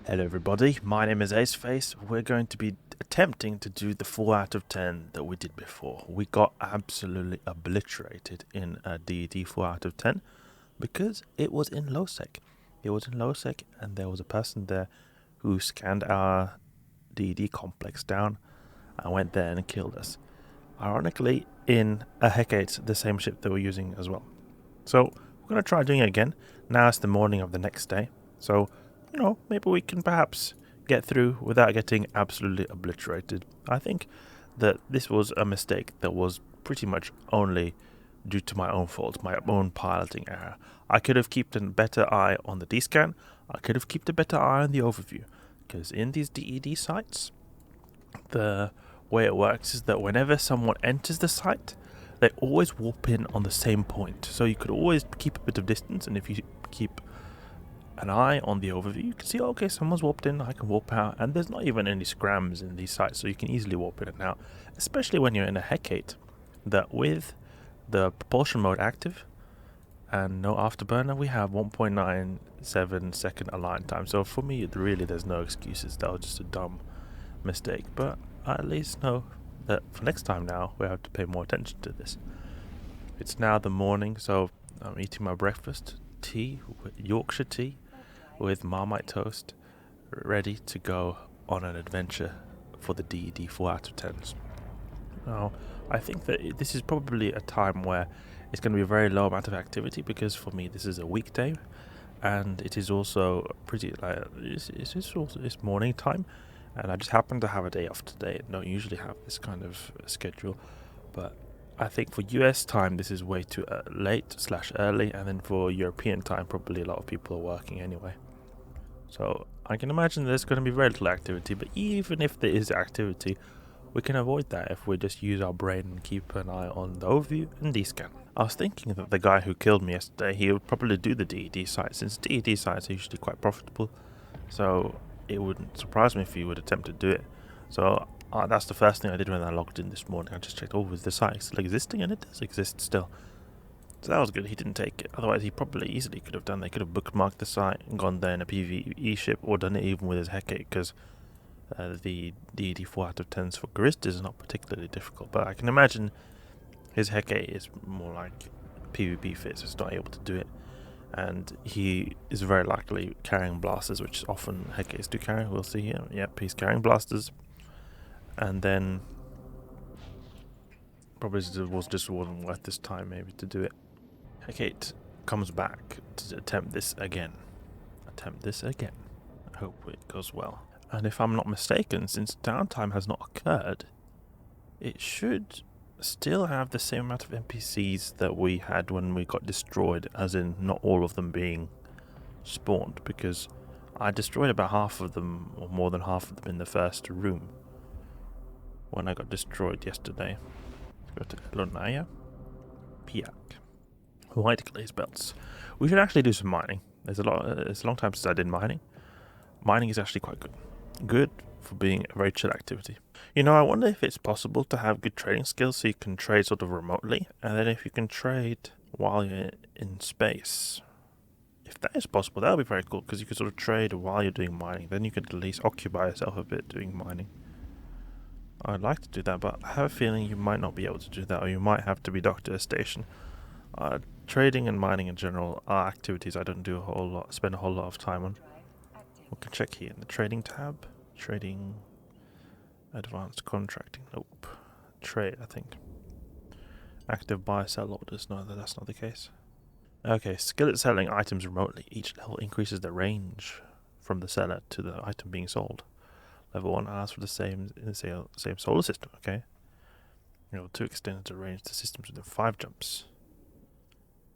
Hello everybody, my name is Aceface. We're going to be attempting to do the 4 out of 10 that we did before. We got absolutely obliterated in a DED 4 out of 10 because it was in low sec. It was in low sec and there was a person there who scanned our DED complex down and went there and killed us. Ironically, in a Hecate, the same ship that we're using as well. So we're going to try doing it again. Now it's the morning of the next day. So maybe we can perhaps get through without getting absolutely obliterated. I think that this was a mistake that was pretty much only due to my own fault, my own piloting error. I could have kept a better eye on the D-scan. I could have kept a better eye on the overview. Because in these DED sites, the way it works is that whenever someone enters the site, they always warp in on the same point. So you could always keep a bit of distance, and if you keep an eye on the overview, you can see, okay, someone's warped in, I can warp out, and there's not even any scrams in these sites, so you can easily warp in and out, especially when you're in a Hecate, that with the propulsion mode active and no afterburner, we have 1.97 second align time. So for me, there's no excuses. That was just a dumb mistake, but I at least know that for next time now, we have to pay more attention to this. It's now the morning, so I'm eating my breakfast, tea, Yorkshire tea, with Marmite toast, ready to go on an adventure for the DED 4 out of 10s. Now, I think that this is probably a time where it's going to be a very low amount of activity, because for me this is a weekday, and it is also pretty it's morning time, and I just happen to have a day off today. I don't usually have this kind of schedule, but I think for US time this is way too late/early, and then for European time probably a lot of people are working anyway. So I can imagine there's going to be very little activity, but even if there is activity, we can avoid that if we just use our brain and keep an eye on the overview and D-scan. I was thinking that the guy who killed me yesterday, he would probably do the DED site, since DED sites are usually quite profitable, so it wouldn't surprise me if he would attempt to do it. So that's the first thing I did when I logged in this morning. I just checked, is the site still existing? And it does exist still. So that was good. He didn't take it. Otherwise, he probably easily could have done. They could have bookmarked the site and gone there in a PvE ship, or done it even with his Hecate, because the DED 4 out of 10s for Garista is not particularly difficult. But I can imagine his Hecate is more like PvP fit, so it's not able to do it. And he is very likely carrying blasters, which often Hecates do carry. We'll see here. Yep, he's carrying blasters. And then probably wasn't worth this time maybe to do it. Hecate comes back to attempt this again. I hope it goes well. And if I'm not mistaken, since downtime has not occurred, it should still have the same amount of NPCs that we had when we got destroyed, as in not all of them being spawned, because I destroyed about half of them, or more than half of them, in the first room when I got destroyed yesterday. Let's go to Elonaya. Piak. White glaze belts. We should actually do some mining. It's a long time since I did mining. Mining is actually quite good for being a very chill activity. I wonder if it's possible to have good trading skills so you can trade sort of remotely, and then if you can trade while you're in space. If that is possible, that would be very cool, because you could sort of trade while you're doing mining. Then you could at least occupy yourself a bit doing mining. I'd like to do that, but I have a feeling you might not be able to do that, or you might have to be docked at a station. Trading and mining in general are activities I don't spend a whole lot of time on. We can check here in the trading tab. Trading, advanced contracting. Nope. Trade, I think. Active buy sell orders. No, that's not the case. Okay, skill at selling items remotely. Each level increases the range from the seller to the item being sold. Level 1 allows for the same solar system. Okay. Level 2 extends the range to systems within 5 jumps.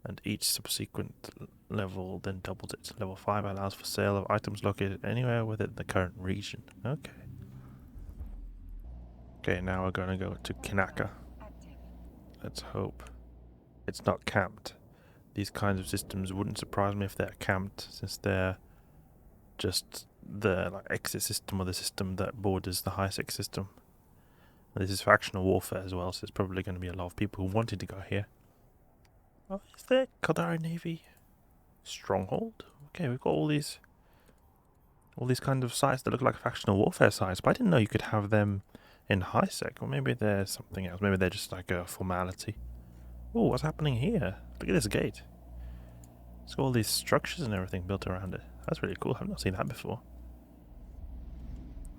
And each subsequent level then doubles it. Level 5 allows for sale of items located anywhere within the current region. Okay. Okay, now we're going to go to Kinaka. Let's hope it's not camped. These kinds of systems wouldn't surprise me if they're camped, since they're just the exit system, or the system that borders the high-sec system. And this is factional warfare as well, so there's probably going to be a lot of people who wanted to go here. Oh, is there Caldari Navy Stronghold? Okay, we've got all these All these kind of sites that look like factional warfare sites, but I didn't know you could have them in high sec. Or maybe they're something else. Maybe they're just like a formality. Oh, what's happening here? Look at this gate. It's got all these structures and everything built around it. That's really cool. I've not seen that before.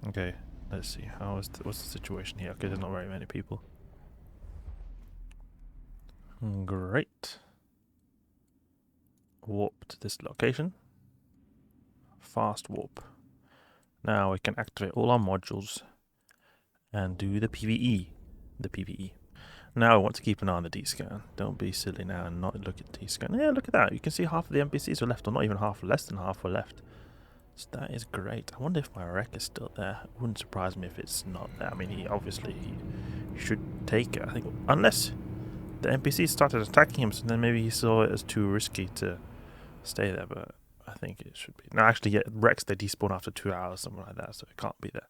Okay, let's see. What's the situation here? Okay, there's not very many people. Great. Warp to this location. Fast warp. Now we can activate all our modules and do the PvE. Now I want to keep an eye on the D-scan. Don't be silly now and not look at D-scan. Yeah, look at that. You can see half of the NPCs are left, or not even half, less than half are left. So that is great. I wonder if my wreck is still there. It wouldn't surprise me if it's not there. I mean, he should take it. I think, unless the NPCs started attacking him, so then maybe he saw it as too risky to stay there, but I think it should be. No, actually, yeah, wrecks, they despawn after 2 hours, something like that, so it can't be there.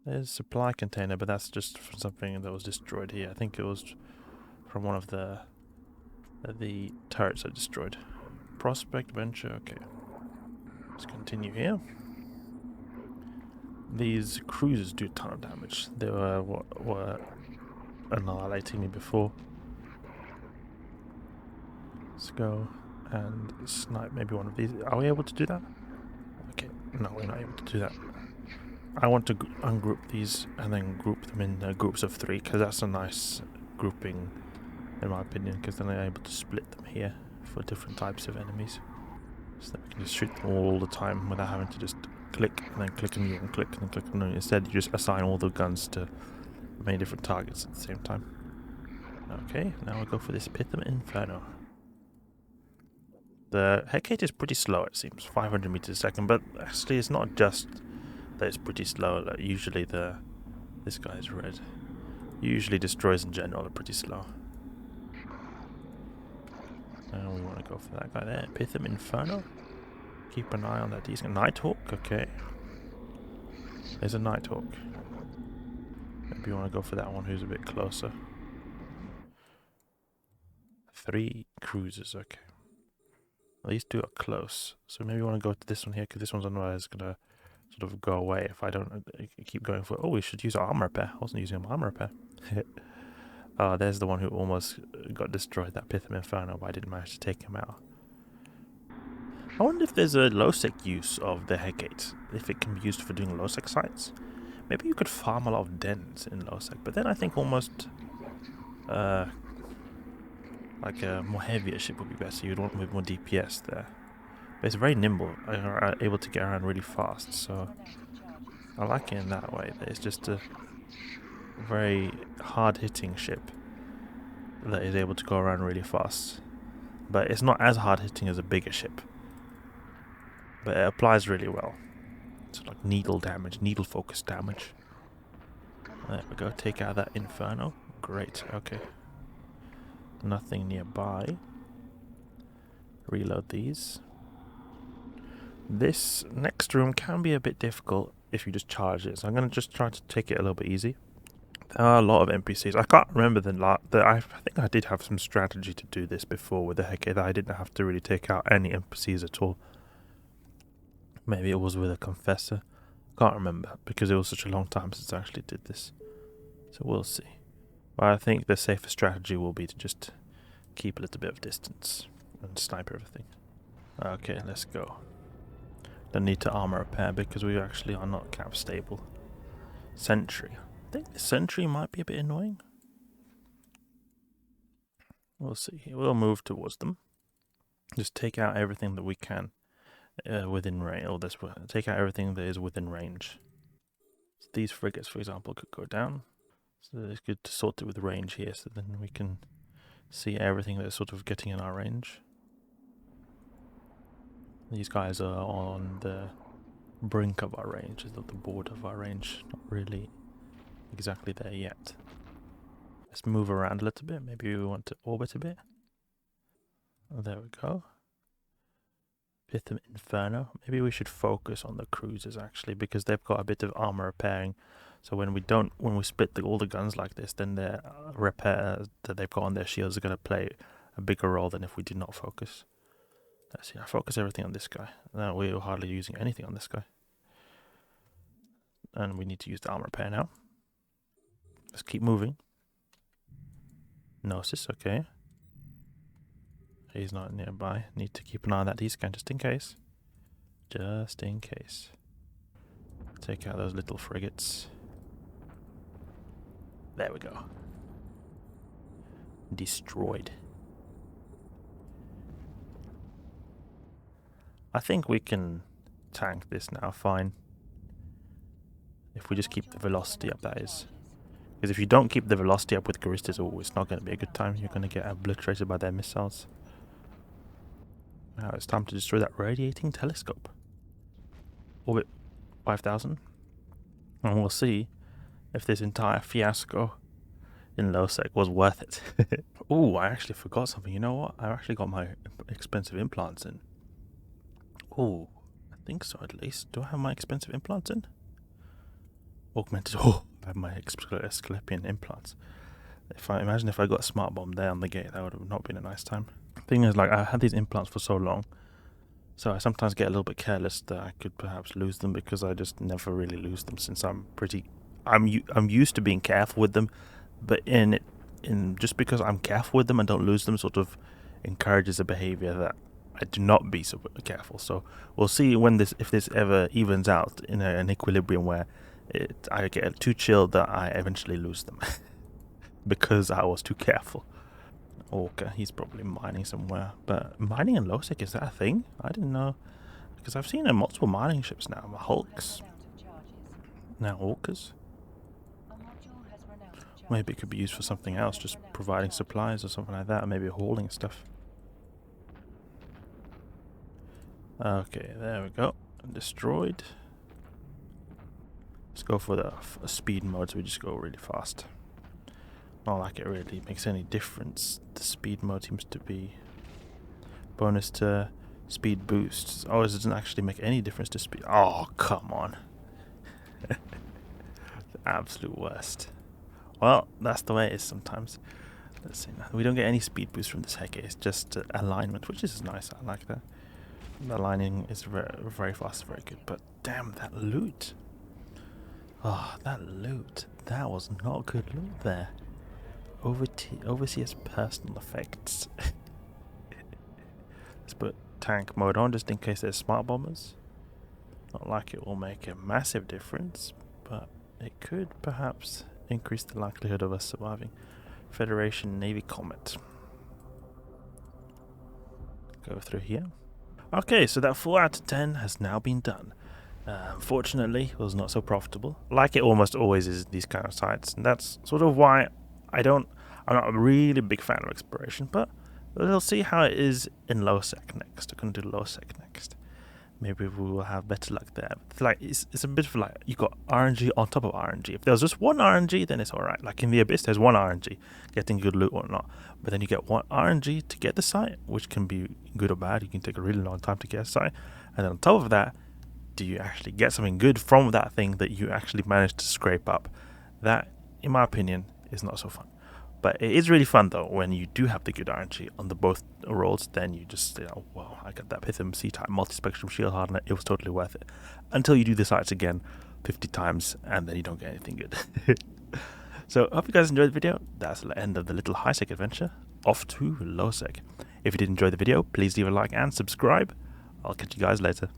There's a supply container, but that's just from something that was destroyed here. I think it was from one of the turrets that destroyed. Prospect venture, okay. Let's continue here. These cruisers do a ton of damage. They were annihilating me before. Let's go and snipe maybe one of these. Are we able to do that? Okay, no, we're not able to do that. I want to ungroup these and then group them in groups of 3, because that's a nice grouping in my opinion, because then I'm able to split them here for different types of enemies, so that we can just shoot them all the time without having to just click and then click on you and click and then click on you. Instead you just assign all the guns to many different targets at the same time. Okay, now we'll go for this Pitham Inferno. The Hecate is pretty slow, it seems, 500 meters a second, but actually it's not just that it's pretty slow. Like usually this guy is red. Usually destroys in general are pretty slow. And we want to go for that guy there. Pitham Inferno. Keep an eye on that decent Nighthawk, okay. There's a Nighthawk. Maybe you want to go for that one who's a bit closer. 3 cruisers, okay. These 2 are close, so maybe you want to go to this one here, because this one's otherwise going to sort of go away if I don't keep going for... Oh, we should use our armor repair. I wasn't using my armor repair. Oh, there's the one who almost got destroyed, that Pitham Inferno, but I didn't manage to take him out. I wonder if there's a low-sec use of the Hecate, if it can be used for doing low-sec sites. Maybe you could farm a lot of dens in low-sec, but then I think almost like a more heavier ship would be better. You'd want with more DPS there. But it's very nimble, able to get around really fast, so I like it in that way. It's just a very hard-hitting ship that is able to go around really fast. But it's not as hard-hitting as a bigger ship. But it applies really well. It's like needle damage, needle focus damage. There we go, take out that Inferno. Great, okay. Nothing nearby. Reload these. This next room can be a bit difficult if you just charge it, so I'm going to just try to take it a little bit easy. There are a lot of NPCs. I can't remember I think I did have some strategy to do this before with the Hecate, that I didn't have to really take out any NPCs at all. Maybe it was with a Confessor. Can't remember, because it was such a long time since I actually did this. So we'll see. But I think the safer strategy will be to just keep a little bit of distance and snipe everything. Okay, let's go. Don't need to armor repair because we actually are not cap stable. Sentry. I think the sentry might be a bit annoying. We'll see. We'll move towards them. Just take out everything that we can within range. Or this, take out everything that is within range. So these frigates, for example, could go down. So it's good to sort it with range here, so then we can see everything that's sort of getting in our range. These guys are on the brink of our range, is the border of our range, not really exactly there yet. Let's move around a little bit, maybe we want to orbit a bit. Oh, there we go. Pitham Inferno. Maybe we should focus on the cruisers actually, because they've got a bit of armor repairing. So when we split all the guns like this, then their repair that they've got on their shields are going to play a bigger role than if we did not focus. Let's see, I focus everything on this guy. No, we're hardly using anything on this guy. And we need to use the armor repair now. Let's keep moving. Gnosis, okay. He's not nearby. Need to keep an eye on that D-scan just in case. Just in case. Take out those little frigates. There we go. Destroyed. I think we can tank this now fine. If we just keep the velocity up, that is. Because if you don't keep the velocity up with Charistas, oh, it's not going to be a good time. You're going to get obliterated by their missiles. Now it's time to destroy that radiating telescope. Orbit 5000. And we'll see if this entire fiasco in low sec was worth it. Oh, I actually forgot something. You know what? I actually got my expensive implants in. Oh, I think so at least. Do I have my expensive implants in? Augmented. Oh, I have my Asclepian implants. Imagine if I got a smart bomb there on the gate, that would have not been a nice time. Thing is, like, I had these implants for so long, so I sometimes get a little bit careless that I could perhaps lose them, because I just never really lose them since I'm used to being careful with them, but just because I'm careful with them and don't lose them sort of encourages a behavior that I do not be so careful. So we'll see if this ever evens out in an equilibrium where I get too chilled that I eventually lose them because I was too careful. Orca, he's probably mining somewhere. But mining in Losec, is that a thing? I didn't know. Because I've seen multiple mining ships now. Hulks. Now Orcas. Maybe it could be used for something else, just providing supplies or something like that, or maybe hauling stuff. Okay, there we go. Destroyed. Let's go for the speed mode, so we just go really fast. Not like it really makes any difference. The speed mode seems to be bonus to speed boosts. Oh, it doesn't actually make any difference to speed. Oh, come on. The absolute worst. Well, that's the way it is sometimes. Let's see now. We don't get any speed boost from this Hecate. It's just alignment, which is nice. I like that. The aligning is very fast, very good. But damn, that loot. Oh, that loot. That was not good loot there. Overseer's personal effects. Let's put tank mode on just in case there's smart bombers. Not like it will make a massive difference, but it could perhaps increase the likelihood of us surviving. Federation Navy Comet. Go through here. Okay, so that 4 out of 10 has now been done. Unfortunately, it was not so profitable, like it almost always is in these kind of sites, and that's sort of why I'm not a really big fan of exploration, but we'll see how it is in low sec next. We're going to do low sec next. Maybe we will have better luck there. It's a bit of like, you got RNG on top of RNG. If there's just one RNG, then it's alright. Like in the Abyss, there's one RNG, getting good loot or not. But then you get one RNG to get the site, which can be good or bad. You can take a really long time to get a site. And then on top of that, do you actually get something good from that thing that you actually managed to scrape up? That, in my opinion, is not so fun. But it is really fun though when you do have the good RNG on the both rolls. Then you just say, oh wow, I got that Pythium C-type multi-spectrum shield hardener. It was totally worth it. Until you do the sites again 50 times and then you don't get anything good. So I hope you guys enjoyed the video. That's the end of the little high sec adventure. Off to low sec. If you did enjoy the video, please leave a like and subscribe. I'll catch you guys later.